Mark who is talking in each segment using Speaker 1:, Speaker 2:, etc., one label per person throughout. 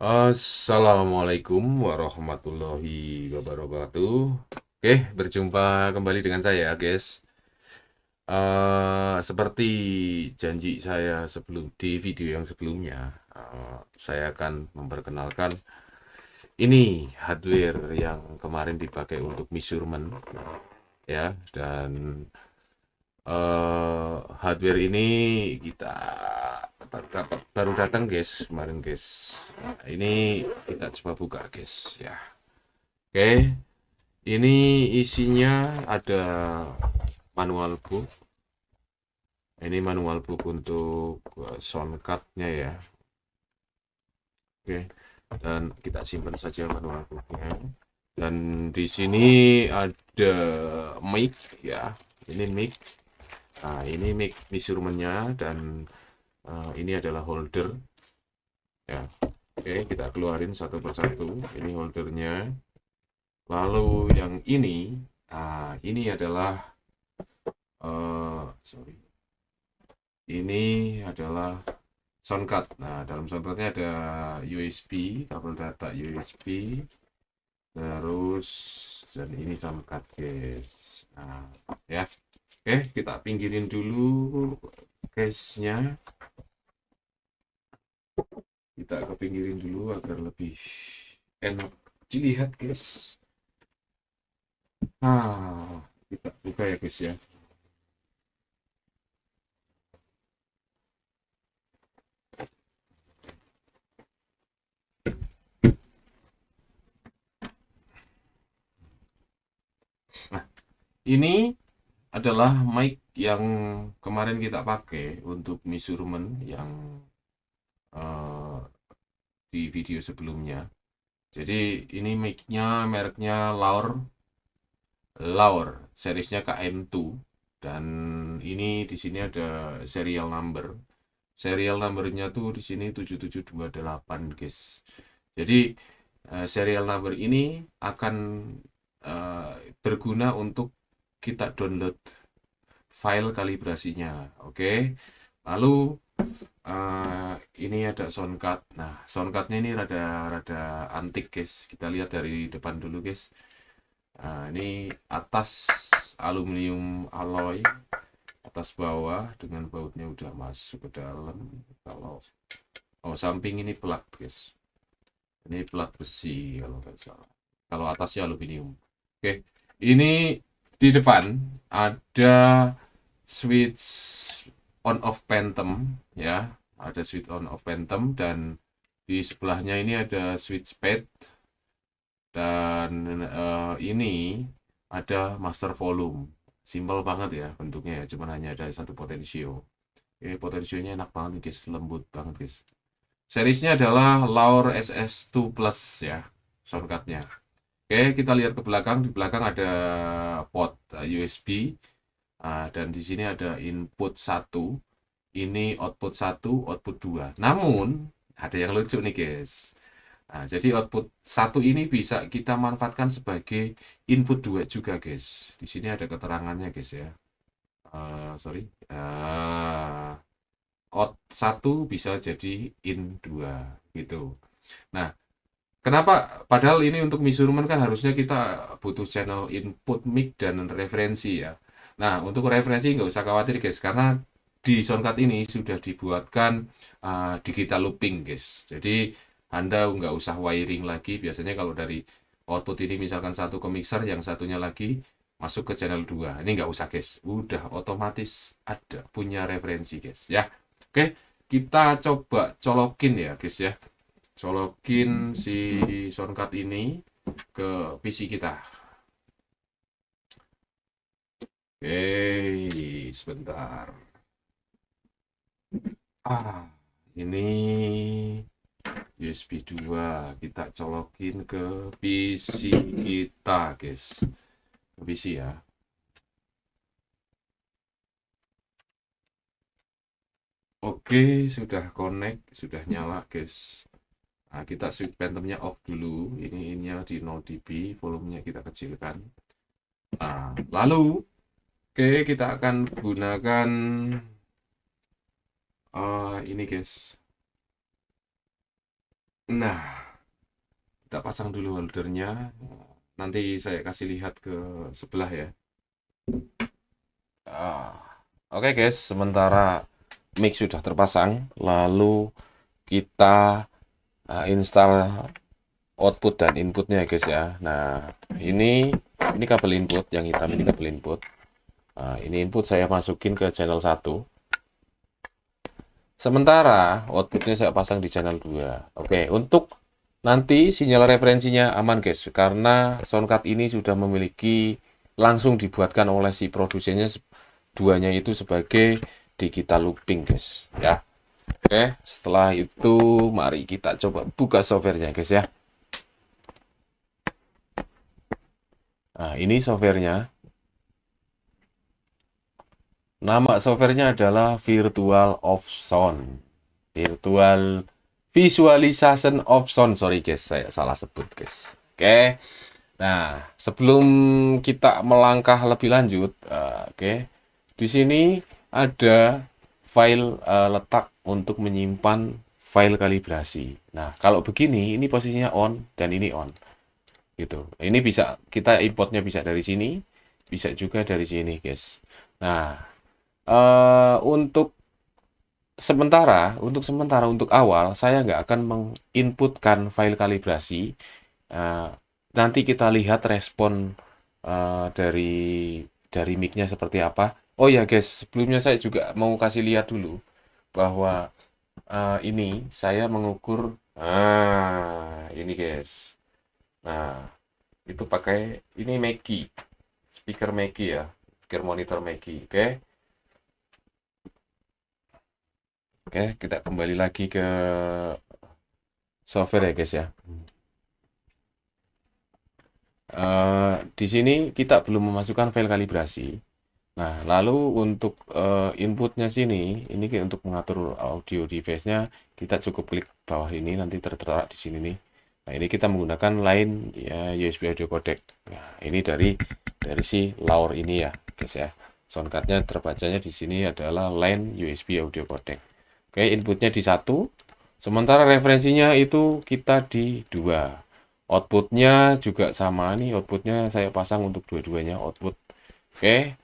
Speaker 1: Assalamualaikum warahmatullahi wabarakatuh. Oke, berjumpa kembali dengan saya, guys. Seperti janji saya sebelum di video yang sebelumnya, saya akan memperkenalkan ini hardware yang kemarin dipakai untuk measurement, ya. Dan hardware ini kita baru datang, guys, kemarin, guys. Nah, ini kita coba buka, guys, ya. Oke, ini isinya ada manual book. Ini manual book untuk soundcardnya, ya. Oke, dan kita simpan saja manual booknya. Dan di sini ada mic, ya. Ini mic. Nah, ini mic measurementnya, dan ini adalah holder, ya. Oke, kita keluarin satu persatu. Ini holdernya. Lalu yang ini adalah sorry, ini adalah soundcard. Nah, dalam soundcardnya ada USB, kabel data USB, terus dan ini soundcard, guys. Nah, ya. Oke, kita pinggirin dulu case-nya. Kita kepinggirin dulu agar lebih enak dilihat, guys. Kita buka ya, guys, ya. Nah, ini adalah mic yang kemarin kita pakai untuk measurement yang eh, di video sebelumnya. Jadi ini mic-nya mereknya Laur, seriesnya KM2, dan ini di sini ada serial number. Serial numbernya tuh di sini 7728, guys. Jadi serial number ini akan eh, berguna untuk kita download file kalibrasinya. Oke. Lalu ini ada soundcard. Nah, soundcardnya ini rada antik, guys. Kita lihat dari depan dulu, guys. Nah, ini atas aluminium alloy, atas bawah dengan bautnya udah masuk ke dalam. Kalau samping ini plat, guys. Ini plat besi kalau nggak salah. Kalau atasnya aluminium. Oke, ini di depan ada switch on off phantom, ya. Ada switch on off phantom, dan di sebelahnya ini ada switch pad, dan ini ada master volume. Simple banget ya bentuknya, ya. Cuman hanya ada satu potensio. Ini potensionya enak banget, guys, lembut banget, guys. Seriesnya adalah Laur SS2 Plus, ya, soundcardnya. Oke, kita lihat ke belakang. Di belakang ada port USB, dan di sini ada input 1, ini output 1, output 2. Namun ada yang lucu nih, guys. Nah, jadi output 1 ini bisa kita manfaatkan sebagai input 2 juga, guys. Di sini ada keterangannya, guys, ya. Sorry. Out 1 bisa jadi in 2 gitu. Nah, kenapa? Padahal ini untuk measurement kan harusnya kita butuh channel input mic dan referensi, ya. Nah, untuk referensi nggak usah khawatir, guys, karena di soundcard ini sudah dibuatkan digital looping, guys. Jadi Anda nggak usah wiring lagi. Biasanya kalau dari output ini misalkan satu ke mixer, yang satunya lagi masuk ke channel 2. Ini nggak usah, guys. Udah otomatis ada punya referensi, guys, ya. Oke, kita coba colokin ya, guys, ya. Colokin si soundcard ini ke PC kita. Oke, sebentar. Ini USB 2 kita colokin ke PC kita, guys. Ke PC, ya. Oke, sudah connect, sudah nyala, guys. Nah, kita switch phantomnya off dulu. Ini di 0 dB, volumenya kita kecilkan. Nah, lalu oke, kita akan gunakan ini, guys. Nah, kita pasang dulu holdernya. Nanti saya kasih lihat ke sebelah ya. Oke guys, sementara mic sudah terpasang, lalu kita install output dan inputnya ya guys ya. Nah, ini kabel input, yang hitam ini kabel input. Nah, ini input saya masukin ke channel 1. Sementara outputnya saya pasang di channel 2. Oke, untuk nanti sinyal referensinya aman guys, karena soundcard ini sudah memiliki langsung dibuatkan oleh si produsennya, duanya itu sebagai digital looping guys ya. Oke, setelah itu mari kita coba buka softwarenya guys ya. Nah, ini softwarenya. Nama softwarenya adalah Virtual of Sound. Virtual Visualization of Sound. Sorry guys, saya salah sebut guys. Oke. Nah, sebelum kita melangkah lebih lanjut, oke. Di sini ada file letak untuk menyimpan file kalibrasi. Nah, kalau begini, ini posisinya on dan ini on. Gitu. Ini bisa kita importnya bisa dari sini, bisa juga dari sini, guys. Nah, untuk awal saya nggak akan menginputkan file kalibrasi. Eh, Nanti kita lihat respon dari mic-nya seperti apa. Oh ya guys, sebelumnya saya juga mau kasih lihat dulu bahwa ini saya mengukur. Ini guys. Nah, itu pakai ini Mackie, speaker Mackie ya, speaker monitor Mackie. Oke, kita kembali lagi ke software ya guys ya. Di sini kita belum memasukkan file kalibrasi. Nah, lalu untuk inputnya sini, ini untuk mengatur audio device-nya, kita cukup klik bawah ini, nanti tertera di sini nih. Nah, ini kita menggunakan line ya, USB audio codec. Nah, ini dari si Laur ini ya, guys ya. Soundcard-nya terbacanya di sini adalah line USB audio codec. Oke, inputnya di 1, sementara referensinya itu kita di 2. Outputnya juga sama nih, outputnya saya pasang untuk dua-duanya output. Oke,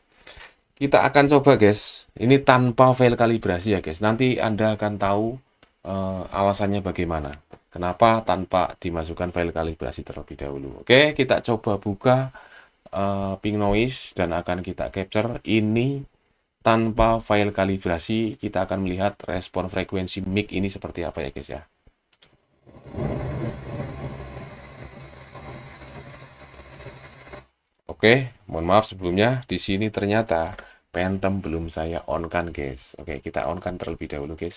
Speaker 1: kita akan coba guys, ini tanpa file kalibrasi ya guys. Nanti Anda akan tahu alasannya bagaimana. Kenapa tanpa dimasukkan file kalibrasi terlebih dahulu. Oke, kita coba buka ping noise dan akan kita capture ini tanpa file kalibrasi. Kita akan melihat respon frekuensi mic ini seperti apa ya guys ya. Oke, mohon maaf sebelumnya, di sini ternyata Phantom belum saya on kan guys. Oke, kita on kan terlebih dahulu guys.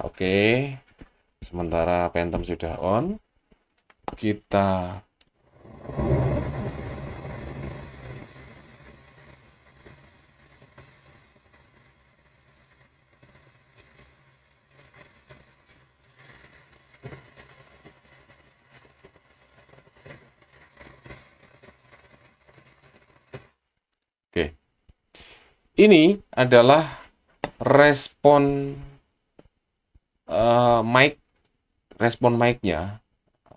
Speaker 1: Oke. Sementara Phantom sudah on, kita oke. Ini adalah respon mic, respon mic-nya,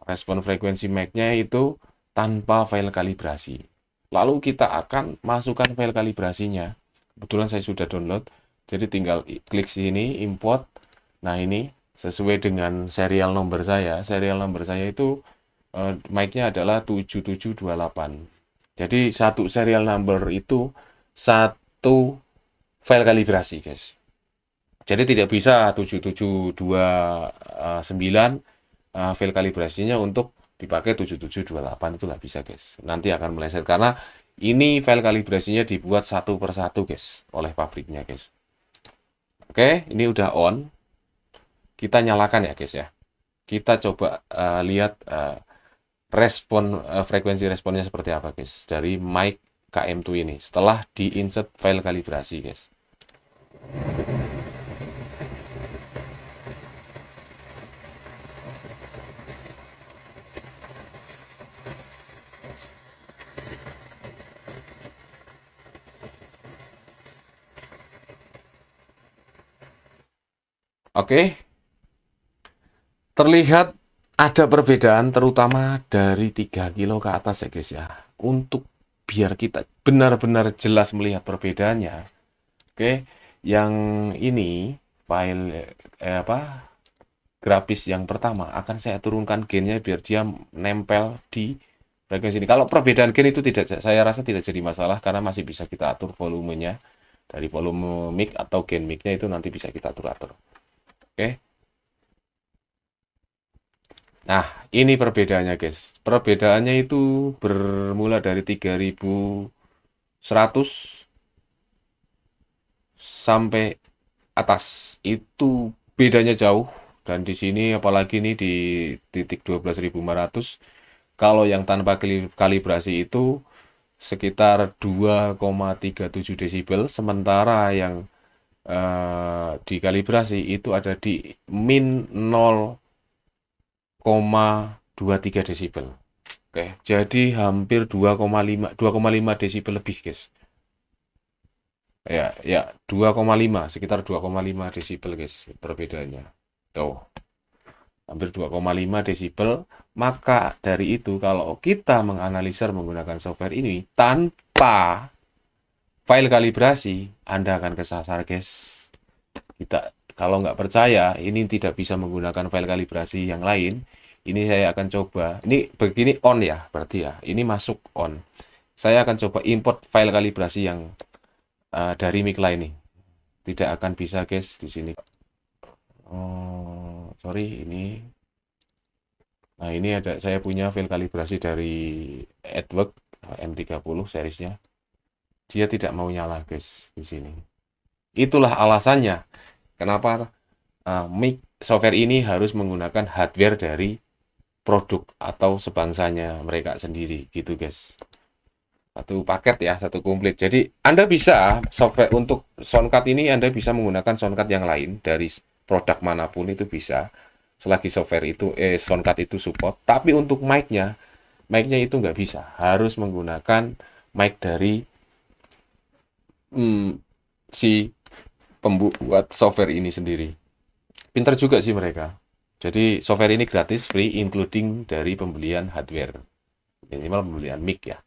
Speaker 1: respon frekuensi mic-nya itu tanpa file kalibrasi. Lalu kita akan masukkan file kalibrasinya. Kebetulan saya sudah download, jadi tinggal klik sini, import. Nah, ini sesuai dengan serial number saya. Serial number saya itu mic-nya adalah 7728. Jadi satu serial number itu satu file kalibrasi, guys. Jadi tidak bisa 7729 file kalibrasinya untuk dipakai 7728, itu nggak bisa guys. Nanti akan meleset karena ini file kalibrasinya dibuat satu persatu guys oleh pabriknya guys. Oke, ini udah on. Kita nyalakan ya guys ya. Kita coba lihat respon frekuensi responnya seperti apa guys dari mic KM2 ini setelah di insert file kalibrasi guys. Oke, terlihat ada perbedaan terutama dari 3 kilo ke atas ya guys ya. Untuk biar kita benar-benar jelas melihat perbedaannya. Oke, yang ini file apa grafis yang pertama akan saya turunkan gennya biar dia nempel di frekuensi ini. Kalau perbedaan gen itu tidak, saya rasa tidak jadi masalah karena masih bisa kita atur volumenya dari volume mic atau gen mic-nya itu nanti bisa kita atur-atur. Oke. Nah, ini perbedaannya guys. Perbedaannya itu bermula dari 3100 sampai atas. Itu bedanya jauh. Dan di sini apalagi ini di titik 12.500, kalau yang tanpa kalibrasi itu sekitar 2,37 desibel, sementara yang dikalibrasi itu ada di min 0,23 desibel. Oke, jadi hampir 2,5 desibel lebih, guys. Ya, 2,5, sekitar 2,5 desibel, guys, perbedaannya. Tuh, hampir 2,5 desibel. Maka dari itu, kalau kita menganalisis menggunakan software ini tanpa file kalibrasi, Anda akan kesasar, guys. Kita kalau nggak percaya, ini tidak bisa menggunakan file kalibrasi yang lain. Ini saya akan coba. Ini begini on ya, berarti ya. Ini masuk on. Saya akan coba import file kalibrasi yang dari mic lain nih. Tidak akan bisa, guys, di sini. Oh, sorry, ini. Nah, ini ada saya punya file kalibrasi dari AdWorks M30 seriesnya. Dia tidak mau nyala, guys, di sini. Itulah alasannya kenapa mic software ini harus menggunakan hardware dari produk atau sebangsanya mereka sendiri gitu guys. Satu paket ya, satu komplit. Jadi Anda bisa software untuk soundcard ini, Anda bisa menggunakan soundcard yang lain dari produk manapun itu bisa, selagi software itu soundcard itu support. Tapi untuk mic-nya itu nggak bisa, harus menggunakan mic dari hmm, si pembuat software ini sendiri. Pintar juga sih mereka. Jadi software ini gratis, free, including dari pembelian hardware. Minimal pembelian mic ya.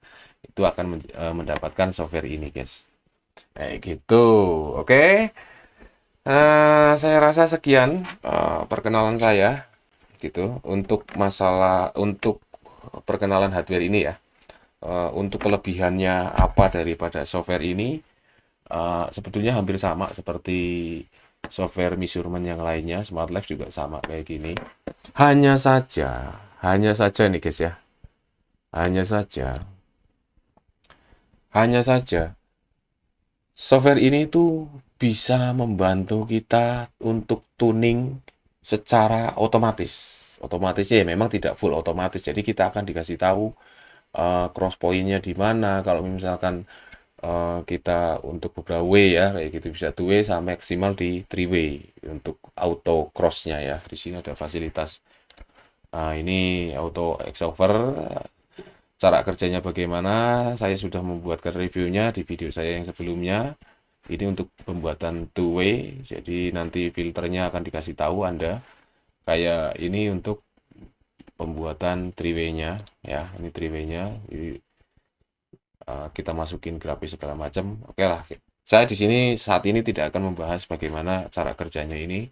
Speaker 1: Itu akan mendapatkan software ini, guys. Kayak gitu. Oke. Saya rasa sekian perkenalan saya gitu untuk perkenalan hardware ini ya. Untuk kelebihannya apa daripada software ini, sebetulnya hampir sama seperti software measurement yang lainnya. Smart Life juga sama kayak gini. Hanya saja, hanya saja nih guys ya. Hanya saja, hanya saja software ini tuh bisa membantu kita untuk tuning secara otomatis. Otomatis ya memang tidak full otomatis. Jadi kita akan dikasih tahu cross point-nya di mana. Kalau misalkan kita untuk beberapa way ya kayak gitu bisa 2 way sampai maksimal di 3 way untuk auto cross-nya ya. Di sini ada fasilitas. Nah, ini auto exover. Cara kerjanya bagaimana? Saya sudah membuatkan reviewnya di video saya yang sebelumnya. Ini untuk pembuatan two way. Jadi nanti filternya akan dikasih tahu Anda. Kayak ini untuk pembuatan three way-nya ya. Ini three way-nya. Kita masukin grafis segala macam. Oke lah. Saya di sini saat ini tidak akan membahas bagaimana cara kerjanya ini.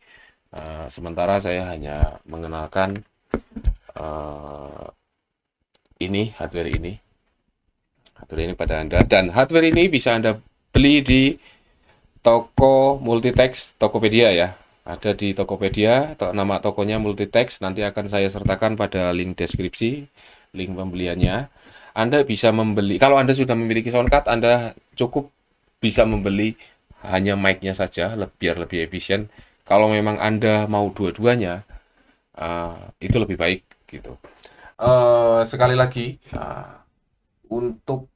Speaker 1: Sementara saya hanya mengenalkan ini hardware ini pada Anda, dan hardware ini bisa Anda beli di toko Multitext Tokopedia ya. Ada di Tokopedia, nama tokonya Multitext, nanti akan saya sertakan pada link deskripsi, link pembeliannya. Anda bisa membeli, kalau Anda sudah memiliki soundcard, Anda cukup bisa membeli hanya mic-nya saja, biar lebih efisien. Kalau memang Anda mau dua-duanya, itu lebih baik gitu. Sekali lagi, untuk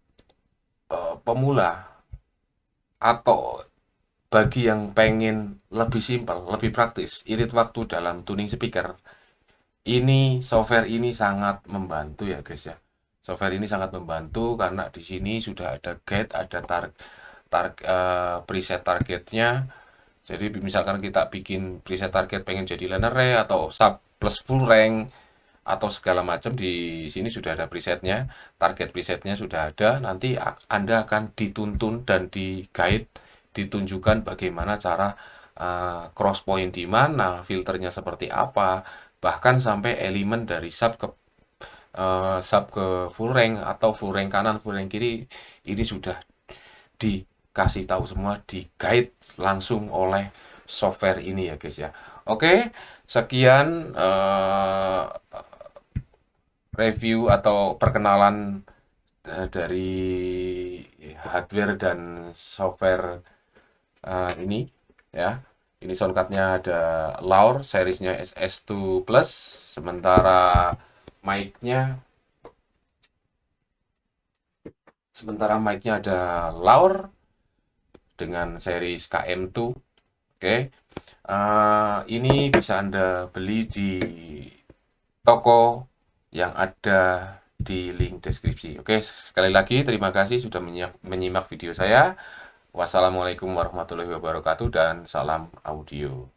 Speaker 1: pemula atau bagi yang pengen lebih simpel, lebih praktis, irit waktu dalam tuning speaker, ini software ini sangat membantu ya guys ya. Software ini sangat membantu karena di sini sudah ada guide, ada preset targetnya. Jadi misalkan kita bikin preset target pengen jadi linear atau sub plus full rank, atau segala macam. Di sini sudah ada presetnya, target presetnya sudah ada. Nanti Anda akan dituntun dan di-guide, ditunjukkan bagaimana cara cross point di mana, filternya seperti apa, bahkan sampai elemen dari sub ke full rank atau full rank kanan, full rank kiri, ini sudah dikasih tahu semua, di guide langsung oleh software ini ya guys ya. Oke, sekian review atau perkenalan dari hardware dan software ini ya. Ini soundcardnya ada Laur, seriesnya SS2 Plus, sementara mic-nya ada Laur dengan series KM2. Oke. Ini bisa Anda beli di toko yang ada di link deskripsi. Oke, sekali lagi terima kasih sudah menyimak video saya. Wassalamualaikum warahmatullahi wabarakatuh dan salam audio.